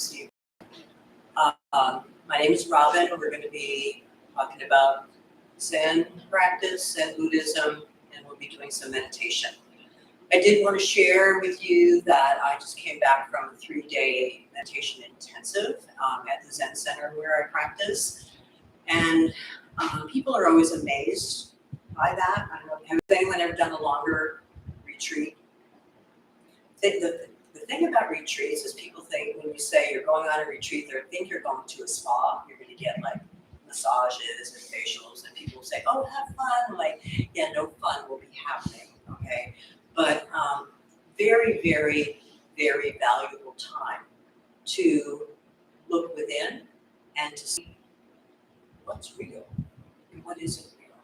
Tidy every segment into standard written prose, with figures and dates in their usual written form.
Steve. My name is Robbin. We're going to be talking about Zen practice, Zen Buddhism, and we'll be doing some meditation. I did want to share with you that I just came back from a 3-day meditation intensive at the Zen Center where I practice. And people are always amazed by that. I don't know, has anyone ever done a longer retreat? The thing about retreats is people think when you say you're going on a retreat, they think you're going to a spa. You're going to get like massages and facials, and people say, "Oh, have fun." Like, yeah, no fun will be happening. Okay, but very, very, very valuable time to look within and to see what's real and what isn't real.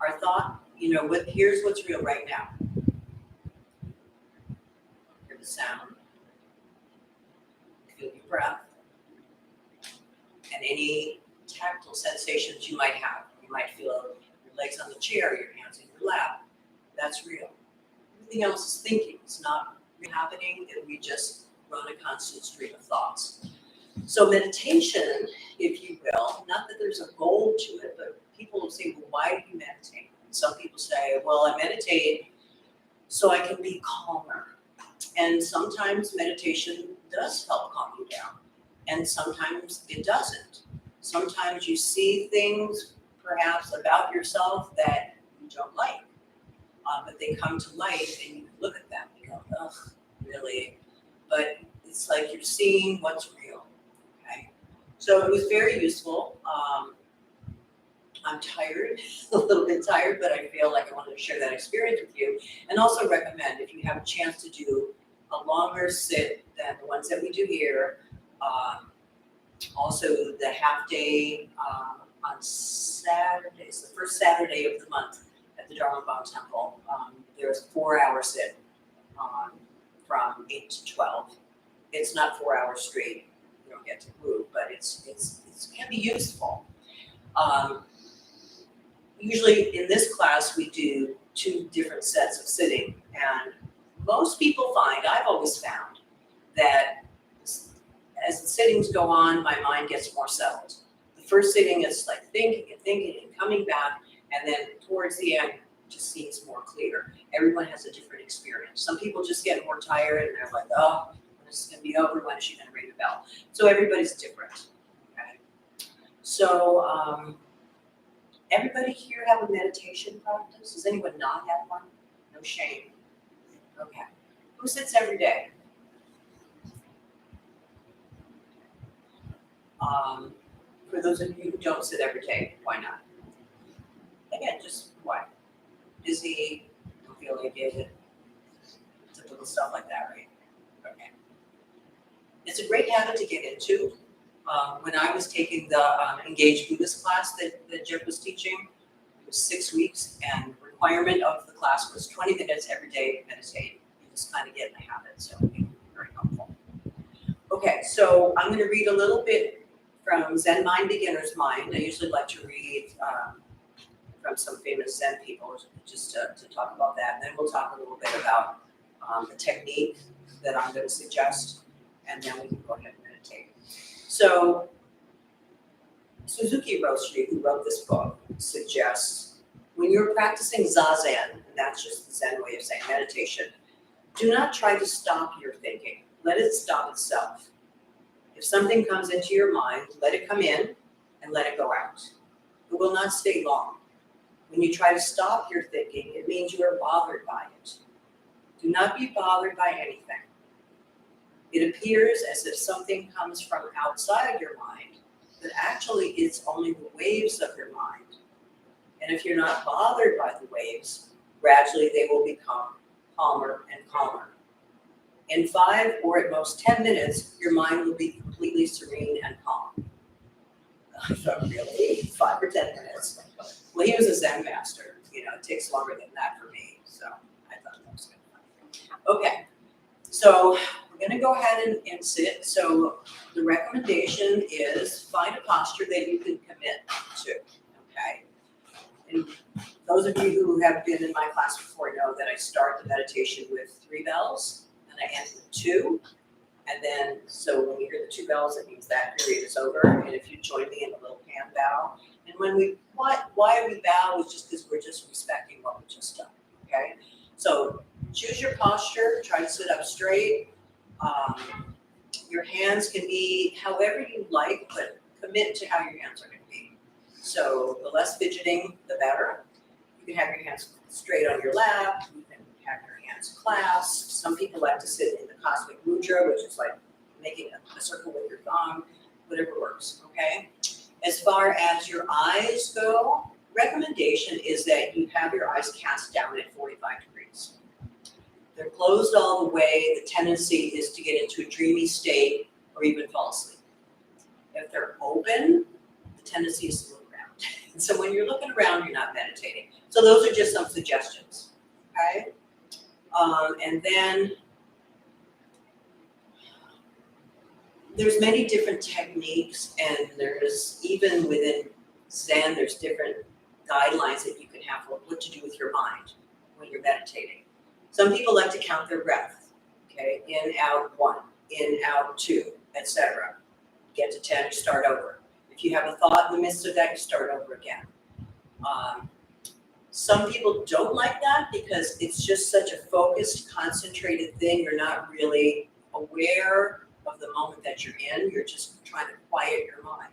Our thought, here's what's real right now. Hear the sound. Feel your breath. And any tactile sensations you might have. You might feel your legs on the chair, your hands in your lap. That's real. Everything else is thinking. It's not happening, and we just run a constant stream of thoughts. So meditation, if you will, not that there's a goal to it, but people will say, well, why do you meditate? And some people say, well, I meditate so I can be calmer. And sometimes meditation does help calm you down. And sometimes it doesn't. Sometimes you see things perhaps about yourself that you don't like. But they come to light and you look at them and you go, ugh, really? But it's like you're seeing what's real. Okay. So it was very useful. I'm tired, a little bit tired, but I feel like I wanted to share that experience with you. And also recommend if you have a chance to do a longer sit than the ones that we do here. Also the half day on Saturdays, the first Saturday of the month at the Dharma Temple. There's a 4-hour sit from 8 to 12. It's not 4 hours straight. You don't get to move, but it can be useful. Usually in this class, we do 2 different sets of sitting. And most people find, I've always found, that as the sittings go on, my mind gets more settled. The first sitting is like thinking and coming back. And then towards the end, it just seems more clear. Everyone has a different experience. Some people just get more tired and they're like, oh, when is this going to be over? When is she going to ring the bell? So everybody's different. Okay. So everybody here have a meditation practice? Does anyone not have one? No shame. Okay. Who sits every day? For those of you who don't sit every day, why not? Again, just why? Busy, don't feel like it, typical stuff like that, right? Okay. It's a great habit to get into. When I was taking the Engaged Buddhist class that Jeff was teaching, it was 6 weeks, and the requirement of the class was 20 minutes every day meditate. You just kind of get in the habit, so it can be very helpful. Okay, so I'm going to read a little bit from Zen Mind, Beginner's Mind. I usually like to read from some famous Zen people, just to talk about that. And then we'll talk a little bit about the technique that I'm going to suggest, and then we can go ahead and meditate. So Suzuki Roshi, who wrote this book, suggests when you're practicing Zazen, and that's just the Zen way of saying meditation, do not try to stop your thinking. Let it stop itself. If something comes into your mind, let it come in and let it go out. It will not stay long. When you try to stop your thinking, it means you are bothered by it. Do not be bothered by anything. It appears as if something comes from outside your mind, but actually it's only the waves of your mind. And if you're not bothered by the waves, gradually they will become calmer and calmer. In 5 or at most 10 minutes, your mind will be completely serene and calm. I thought, really? 5 or 10 minutes? Well, he was a Zen master. It takes longer than that for me. So I thought that was good. Okay. So we're going to go ahead and sit. So the recommendation is find a posture that you can commit to. Okay. And those of you who have been in my class before know that I start the meditation with 3 bells. And I end with 2. And then, so when you hear the two bells, it means that period is over. And if you join me in a little hand bow, and when we, why we bow is just because we're just respecting what we just done, okay? So choose your posture, try to sit up straight. Your hands can be however you like, but commit to how your hands are gonna be. So the less fidgeting, the better. You can have your hands straight on your lap, you can have your hands clasped. Some people like to sit in the cosmic mudra, which is like making a circle with your thumb, whatever works, okay? As far as your eyes go, recommendation is that you have your eyes cast down at 45 degrees. They're closed all the way, the tendency is to get into a dreamy state or even fall asleep. If they're open, the tendency is to look around. And so when you're looking around, you're not meditating. So those are just some suggestions, okay? And then there's many different techniques, and there's even within Zen, there's different guidelines that you can have for what to do with your mind when you're meditating. Some people like to count their breath, okay? In, out, 1, in, out, 2, etc. Get to 10, you start over. If you have a thought in the midst of that, you start over again. Some people don't like that because it's just such a focused, concentrated thing. You're not really aware of the moment that you're in. You're just trying to quiet your mind.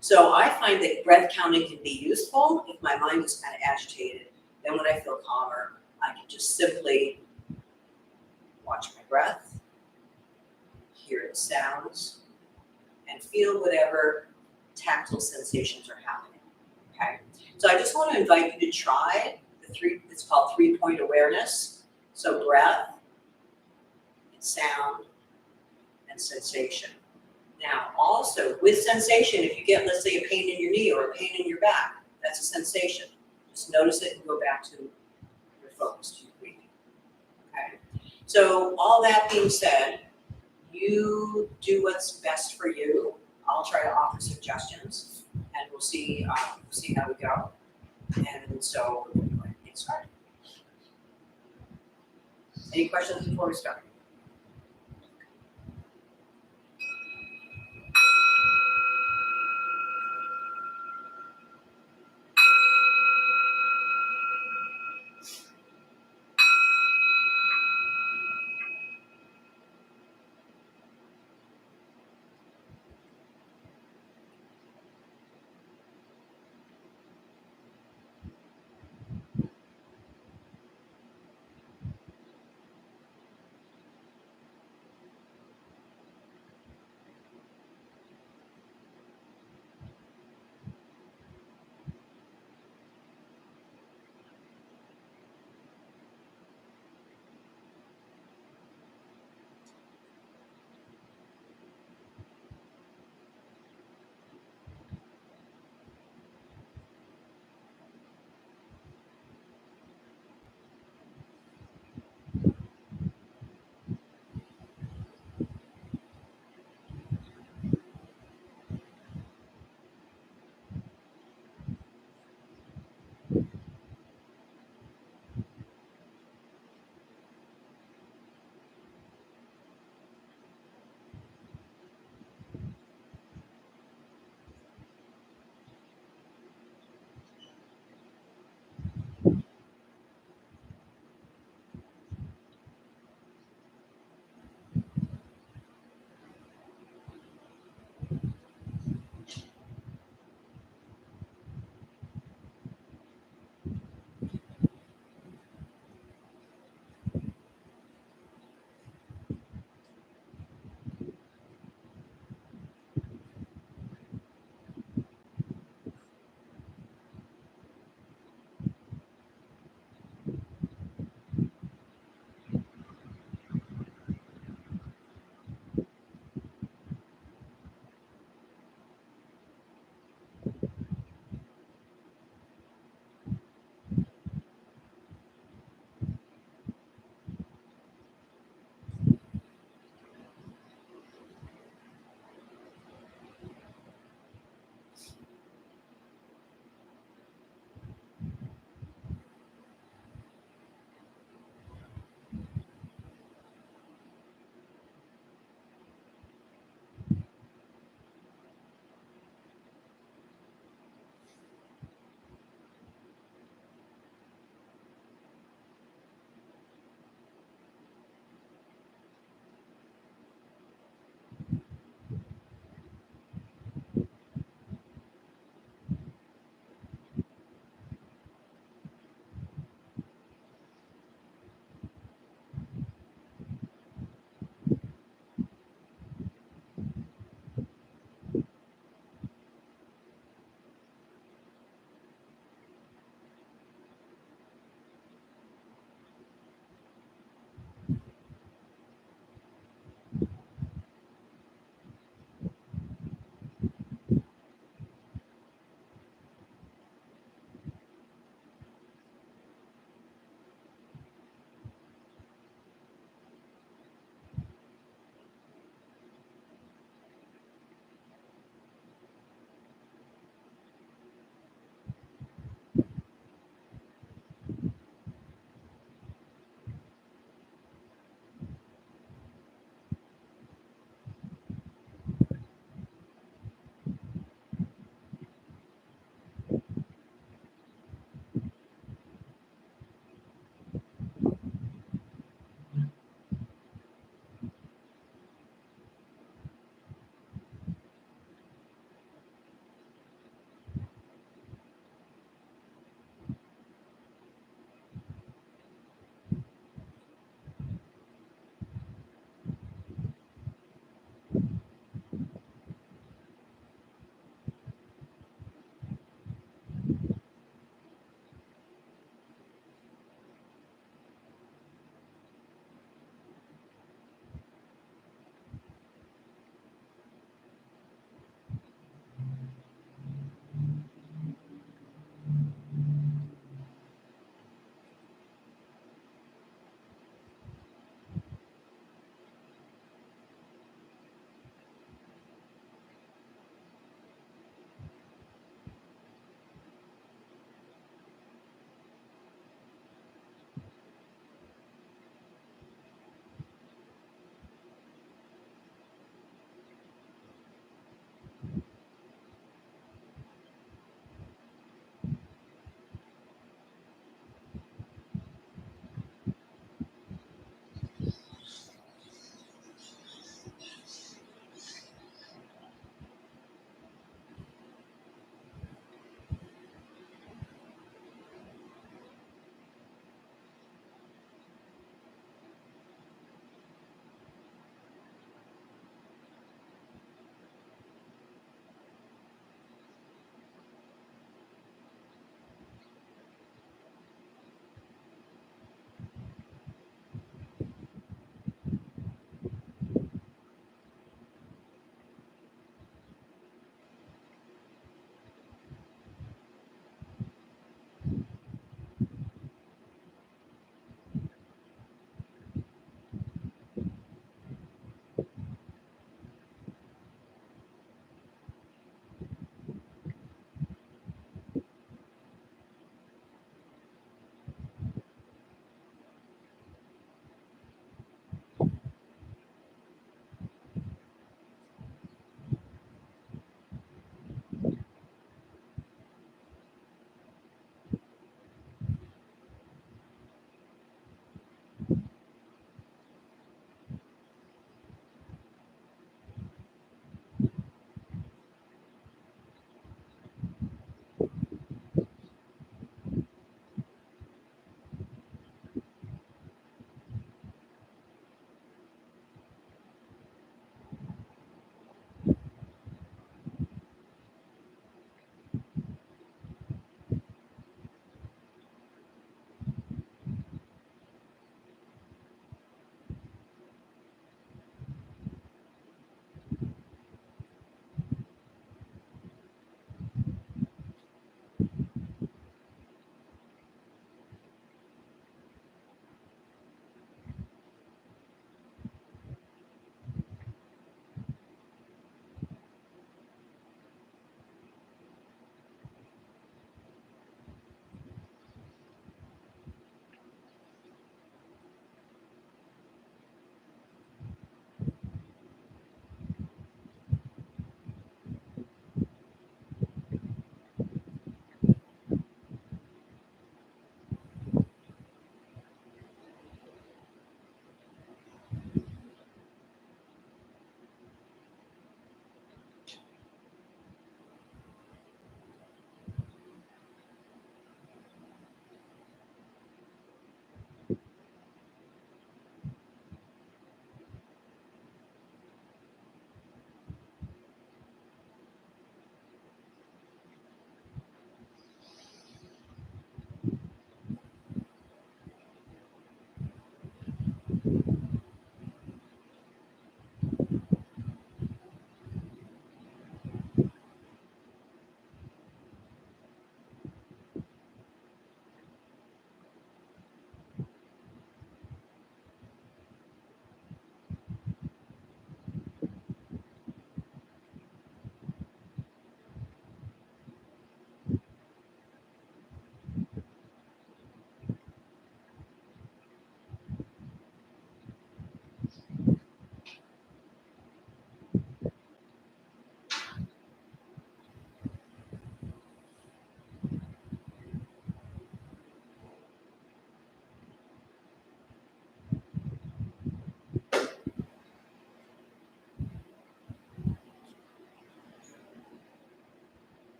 So I find that breath counting can be useful if my mind is kind of agitated. Then when I feel calmer, I can just simply watch my breath, hear the sounds, and feel whatever tactile sensations are happening, okay? So I just want to invite you to try it's called 3-point awareness. So breath, sound, and sensation. Now also with sensation, if you get, let's say, a pain in your knee or a pain in your back, that's a sensation. Just notice it and go back to your focus, to your breathing, okay? So all that being said, you do what's best for you. I'll try to offer suggestions, and we'll see how we go. And so we're going to get started. Any questions before we start?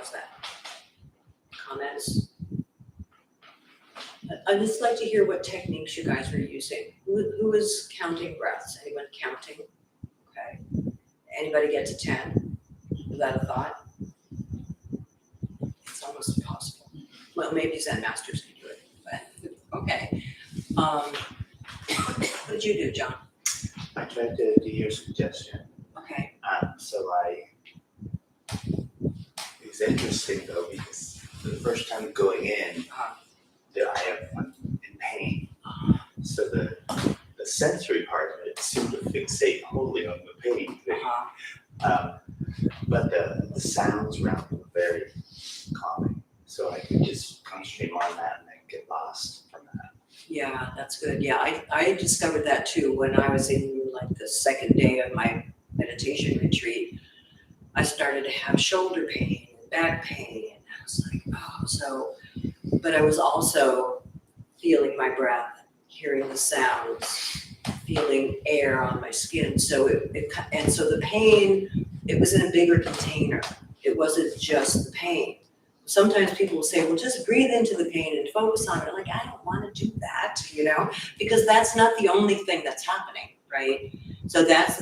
was that? Comments? I'd just like to hear what techniques you guys were using. Who is counting breaths? Anyone counting? Okay. Anybody get to 10? Is that a thought? It's almost impossible. Well, maybe Zen masters can do it, but okay. What did you do, John? I tried to do your suggestion. Okay. It's interesting though because the first time going in, I'm in pain. So the sensory part of it seemed to fixate wholly on the pain thing. But the sounds around were very calming. So I could just concentrate more on that and then get lost from that. Yeah, that's good. Yeah, I discovered that too when I was in like the second day of my meditation retreat. I started to have shoulder pain and back pain. And I was like, oh, so, but I was also feeling my breath, hearing the sounds, feeling air on my skin. So and so the pain, it was in a bigger container. It wasn't just the pain. Sometimes people will say, well, just breathe into the pain and focus on it. I'm like, I don't want to do that, because that's not the only thing that's happening, right? So that's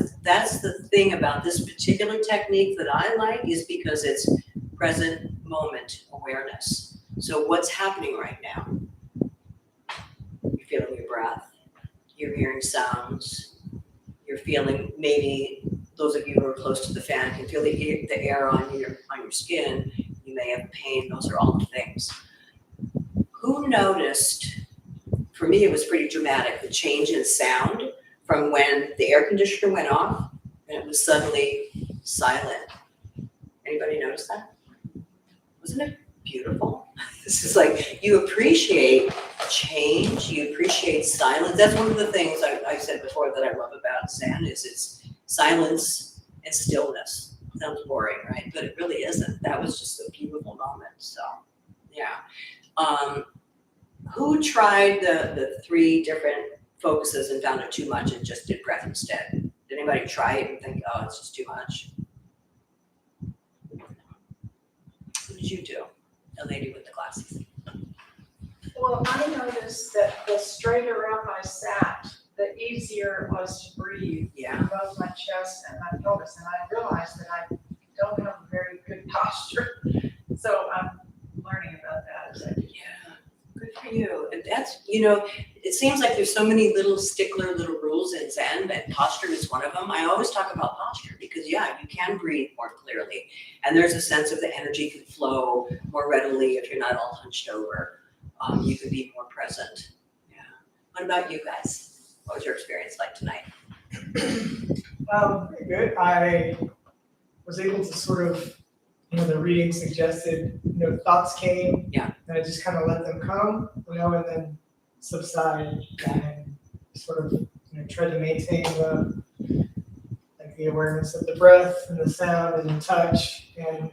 the thing about this particular technique that I like is because it's present moment awareness. So what's happening right now? You're feeling your breath. You're hearing sounds. You're feeling, maybe those of you who are close to the fan can feel the air on your skin. You may have pain. Those are all the things. Who noticed, for me it was pretty dramatic, the change in sound from when the air conditioner went off and it was suddenly silent. Anybody notice that? Wasn't it beautiful? This is like, you appreciate change, you appreciate silence. That's one of the things I said before that I love about Zen is its silence and stillness. Sounds boring, right? But it really isn't. That was just a beautiful moment. So, yeah. Who tried the 3 different focuses and found it too much and just did breath instead? Did anybody try it and think, oh, it's just too much? What did you do? The lady with the glasses. Well, I noticed that the straighter up I sat, the easier it was to breathe. Yeah. In both my chest and my pelvis, and I realized that I don't have a very good posture. So I'm learning about that as I do. Yeah, good for you. And that's, it seems like there's so many little rules in Zen, but posture is one of them. I always talk about posture because, you can breathe more clearly. And there's a sense of the energy can flow more readily if you're not all hunched over. You can be more present. Yeah. What about you guys? What was your experience like tonight? Pretty good. I was able to sort of, the reading suggested, thoughts came. Yeah. And I just kind of let them come, and then subside and sort of, try to maintain the awareness of the breath and the sound and the touch. And,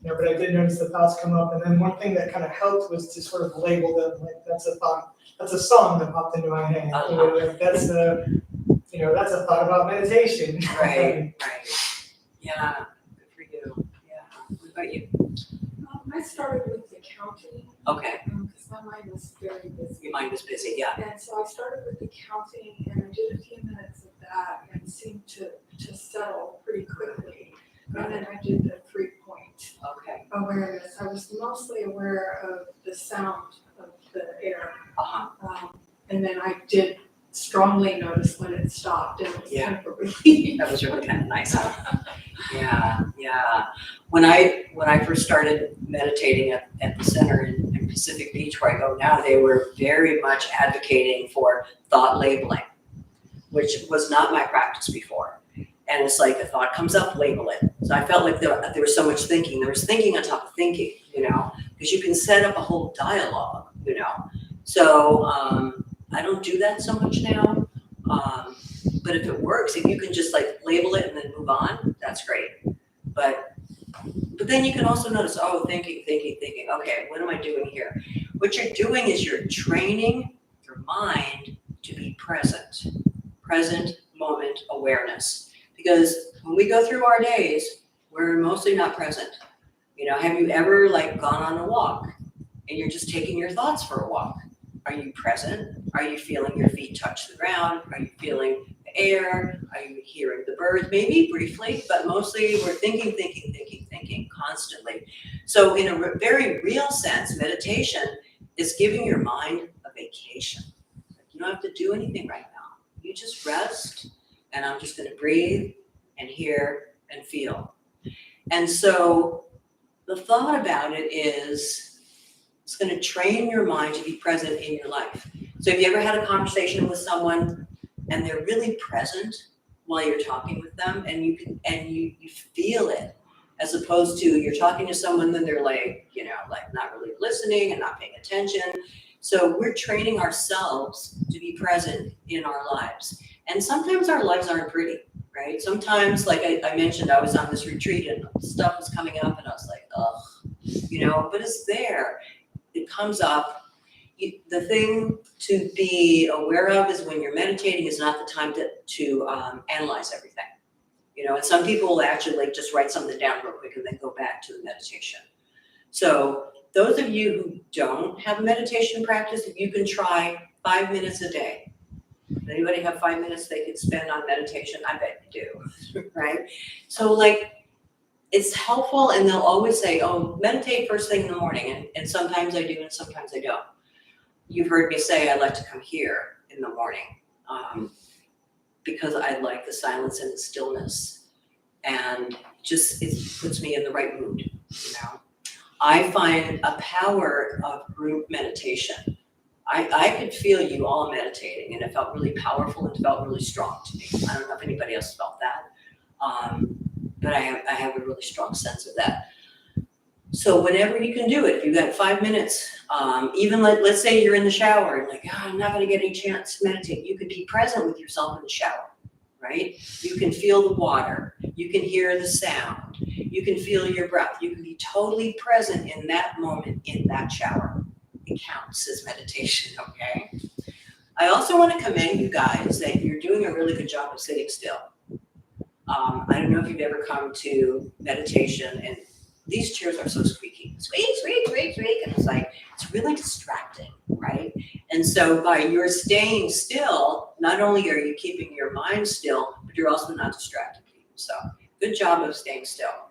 but I did notice the thoughts come up. And then one thing that kind of helped was to sort of label them. Like, that's a thought. That's a song that popped into my head. Like, that's a thought about meditation. Right. Yeah, good for you. Yeah. What about you? I started with the counting. Okay. Because my mind was very busy. Your mind was busy, yeah. And so I started with the counting and I did a few minutes of that and seemed to settle pretty quickly. And then I did the 3-point Okay. awareness. I was mostly aware of the sound of the air. And then I did strongly notice when it stopped and it was kind of a relief. That was really kind of nice. Yeah. When I first started meditating at the center in Pacific Beach where I go now, they were very much advocating for thought labeling, which was not my practice before. And it's like a thought comes up, label it. So I felt like there was so much thinking. There was thinking on top of thinking, because you can set up a whole dialogue, So I don't do that so much now. But if it works, if you can just label it and then move on, that's great. But then you can also notice, thinking. Okay, what am I doing here? What you're doing is you're training your mind to be present moment awareness. Because when we go through our days, we're mostly not present. Have you ever like gone on a walk and you're just taking your thoughts for a walk? Are you present? Are you feeling your feet touch the ground? Are you feeling the air? Are you hearing the birds? Maybe briefly, but mostly we're thinking constantly. So in a very real sense, meditation is giving your mind a vacation. You don't have to do anything right now. You just rest, and I'm just gonna breathe and hear and feel. And so the thought about it is it's going to train your mind to be present in your life. So have you ever had a conversation with someone and they're really present while you're talking with them, and you feel it, as opposed to you're talking to someone and they're like, like not really listening and not paying attention. So we're training ourselves to be present in our lives. And sometimes our lives aren't pretty, right? Sometimes, like I mentioned, I was on this retreat and stuff was coming up and I was like, ugh, but it's there. It comes up. The thing to be aware of is when you're meditating is not the time to analyze everything. And some people will actually like just write something down real quick and then go back to the meditation. So those of you who don't have a meditation practice, if you can try 5 minutes a day. Does anybody have 5 minutes they could spend on meditation? I bet you do, right? So like, it's helpful, and they'll always say, oh, meditate first thing in the morning. And sometimes I do and sometimes I don't. You've heard me say I like to come here in the morning because I like the silence and the stillness. And just, it puts me in the right mood, I find a power of group meditation. I could feel you all meditating, and it felt really powerful and felt really strong to me. I don't know if anybody else felt that, but I have a really strong sense of that. So whenever you can do it, if you've got 5 minutes, even let's say you're in the shower and like, I'm not going to get any chance to meditate. You could be present with yourself in the shower, right? You can feel the water. You can hear the sound. You can feel your breath. You can be totally present in that moment in that shower. It counts as meditation, okay? I also want to commend you guys that you're doing a really good job of sitting still. I don't know if you've ever come to meditation, and these chairs are so squeaky. Squeak, squeak, squeak, squeak. And it's like, it's really distracting, right? And so by your staying still, not only are you keeping your mind still, but you're also not distracting people. So good job of staying still.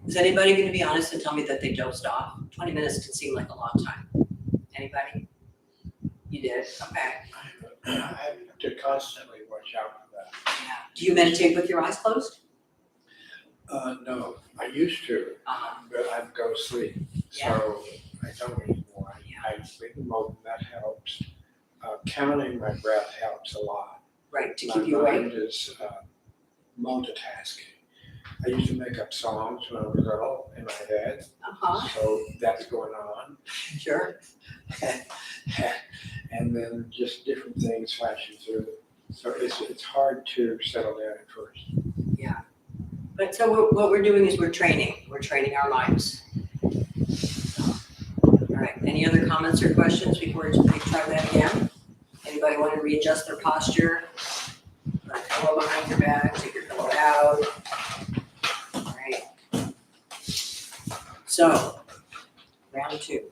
Is anybody going to be honest and tell me that they dozed off? 20 minutes can seem like a long time. Anybody? You did? Okay. I have to constantly watch out for that. Yeah. Do you meditate with your eyes closed? No, I used to, but I'd go to sleep, Yeah. so I don't anymore. I sleep in mode, and that helps. Counting my breath helps a lot. Right, to keep you awake. My mind is multitasking. I used to make up songs when I was little in my head, so that's going on. Sure. And then just different things flashing through. So it's hard to settle down at first. Yeah. But so what we're doing is we're training our minds. All right, any other comments or questions before we try that again? Anybody want to readjust their posture? Put a pillow behind your back, take your pillow out. All right. So, round 2.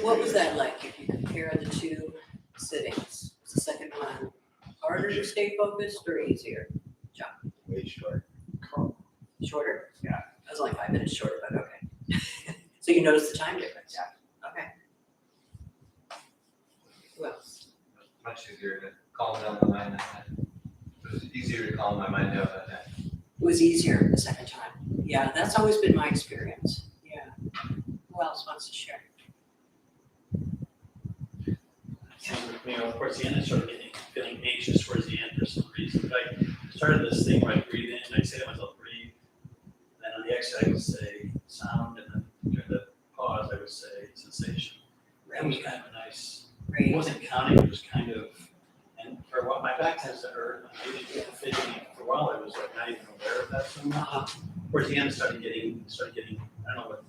what was that like if you compare the two sittings? Was the second one harder to stay focused or easier? Way short. Shorter? Yeah. That was only 5 minutes shorter, but okay. So you noticed the time difference? Yeah. Okay. Who else? Much easier to calm down the mind that night. It was easier to calm my mind down that night. It was easier the second time. Yeah, that's always been my experience. Yeah. Who else wants to share? Same with me, towards the end, I started feeling anxious towards the end for some reason. I started this thing where I breathe in, I say to myself, breathe. And then on the exhale, I would say sound, and then during the pause, I would say sensation. That was kind of a nice, it Great. wasn't counting, it was kind of, and for what my back tends to hurt, I didn't get fidgety for a while, I was like not even aware of that so much. Towards the end, I started getting, I don't know what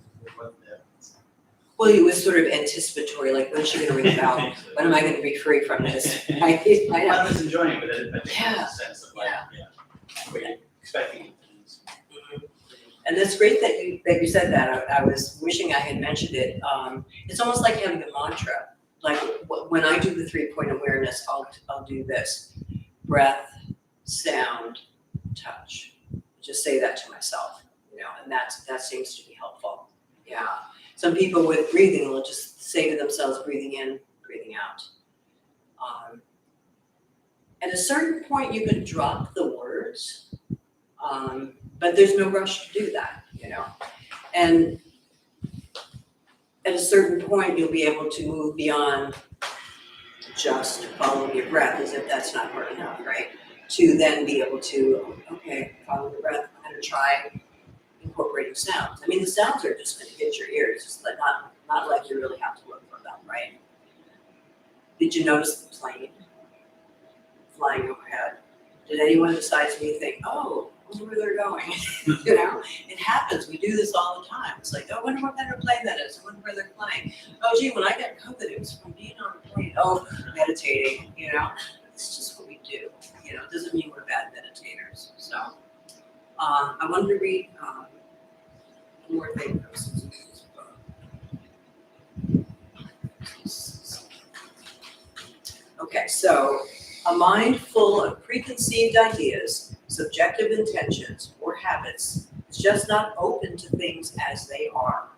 Well, it was sort of anticipatory, like when's she gonna ring the bell? When am I gonna be free from this? I know. I was enjoying it, but I think Yeah. there's a sense of like, what you're expecting. And that's great that you said that. I was wishing I had mentioned it. It's almost like having a mantra. Like when I do the 3-point awareness, I'll do this: breath, sound, touch. Just say that to myself, and that seems to be helpful. Yeah. Some people with breathing will just say to themselves, breathing in, breathing out. At a certain point, you can drop the words, but there's no rush to do that, And at a certain point, you'll be able to move beyond just following your breath, as if that's not hard enough, right? To then be able to, okay, follow the breath, I'm gonna try incorporating sounds. I mean, the sounds are just gonna hit your ears, just like not like you really have to look for them, right? Did you notice the plane flying overhead? Did anyone besides me think, oh, I wonder where they're going? It happens. We do this all the time. It's like, oh, I wonder what kind of plane that is. I wonder where they're flying. Oh, gee, when I got COVID, it was from being on a plane. Oh, meditating, It's just what we do. It doesn't mean we're bad meditators. So I wanted to read one more thing from Susan's book. Okay, so a mind full of preconceived ideas, subjective intentions, or habits is just not open to things as they are.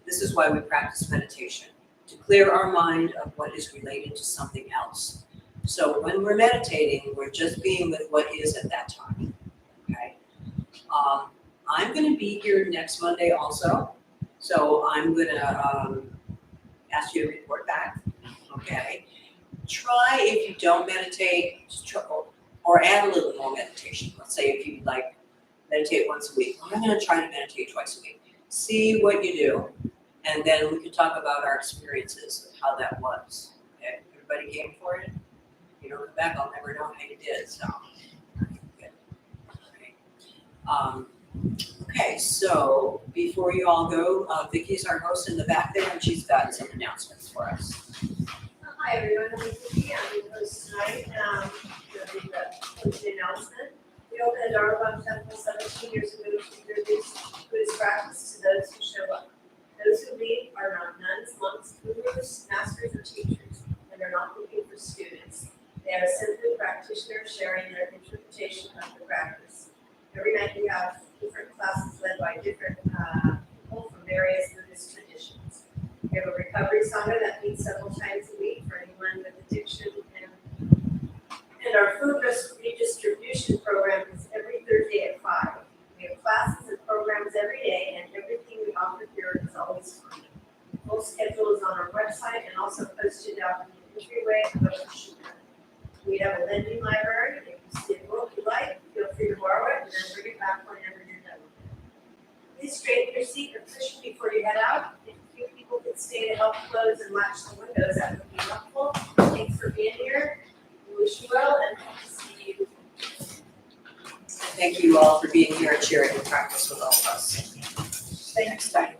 This is why we practice meditation, to clear our mind of what is related to something else. So when we're meditating, we're just being with what is at that time, okay? I'm gonna be here next Monday also, so I'm gonna ask you to report back, okay? Try, if you don't meditate, just or add a little more meditation. Let's say if you meditate once a week, I'm gonna try to meditate twice a week. See what you do, and then we can talk about our experiences of how that was. Okay, everybody game for it? If you don't come back, I'll never know how you did, so. Good. Okay, so before you all go, Vicky's our host in the back there, and she's got some announcements for us. Hi, everyone. I'm Vicky. I'm the host tonight. The announcement. We opened our Robbin Temple 17 years ago to introduce Buddhist practice to those who show up. Those who leave are not nuns, monks, gurus, masters, or teachers, and they're not looking for students. They are simply practitioners sharing their interpretation of the practice. Every night we have different classes led by different people from various Buddhist traditions. We have a recovery sangha that meets several times a week for anyone with addiction, and our food redistribution program is every Thursday at 5. We have classes and programs every day, and everything we offer here is always free. The full schedule is on our website and also posted out in the entryway of the shooter. We have a lending library. If you see a book you like, feel free to borrow it and then bring it back whenever you're done. Please straighten your seat and cushion before you head out. If a few people could stay to help close and latch the windows, that would be helpful. Thanks for being here. We wish you well and hope to see you. Thank you all for being here and sharing your practice with all of us. Next time.